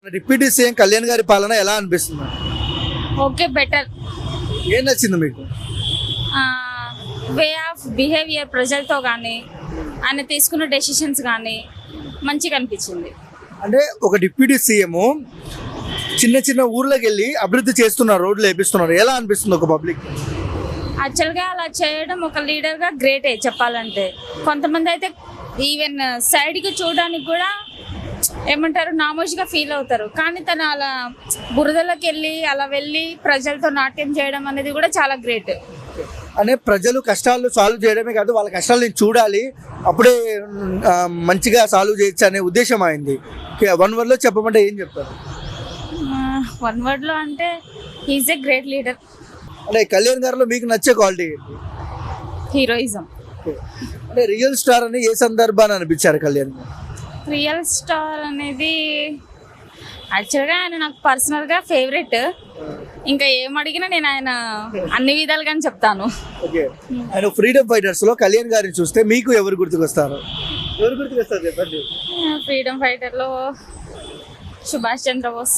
Deputy CM Kalyan గారి పాలన ఎలా అనిపిస్తుంది? Okay better. ఏం నచ్చింది మీకు? వే ఆఫ్ బిహేవియర్ ప్రజలతో కానీ ఆయన తీసుకున్న డెసిషన్స్ కానీ మంచిగా అనిపించింది. అంటే ఒక డిప్యూటీ సీఎం చిన్న చిన్న ఊర్లోకి వెళ్ళి అభివృద్ధి చేస్తున్నారు, రోడ్లు వేపిస్తున్నారు, ఎలా అనిపిస్తుంది ఒక పబ్లిక్? యాక్చువల్గా అలా చేయడం ఒక లీడర్గా గ్రేటే చెప్పాలంటే. కొంతమంది అయితే ఈవెన్ సైడ్కి చూడడానికి కూడా ఏమంటారు నామోషిగా ఫీల్ అవుతారు, కానీ తను అలా బురదలోకి అలా వెళ్ళి ప్రజలతో నాట్యం చేయడం అనేది కూడా చాలా గ్రేట్. అంటే ప్రజలు కష్టాలు సాల్వ్ చేయడమే కాదు, వాళ్ళ కష్టాలు నేను చూడాలి, అప్పుడే మంచిగా సాల్వ్ చేయొచ్చు అనే ఉద్దేశం అయింది. 1 word లో చెప్పమంటే ఏం చెప్తారు? 1 word లో అంటే ఈజ్ ఏ గ్రేట్ లీడర్. అంటే కళ్యాణ్ గారిలో మీకు నచ్చే క్వాలిటీ ఏంటి? హీరోయిజం. అంటే రియల్ స్టార్ అని ఏ సందర్భాన్ని అనిపించారు కళ్యాణ్ గారు? రియల్ స్టార్ అనేది యాక్చువల్గా ఆయన నాకు పర్సనల్గా ఫేవరెట్. ఇంకా ఏం అడిగినా నేను ఆయన అన్ని విధాలుగానే చెప్తాను. ఓకే, ఆయన ఫ్రీడమ్ ఫైటర్స్ లో కళ్యాణ్ గారిని చూస్తే మీకు ఎవరు గుర్తుకొస్తారు? ఎవరు గుర్తుకొస్తారు చెప్పండి. ఫ్రీడమ్ ఫైటర్లో సుభాష్ చంద్రబోస్.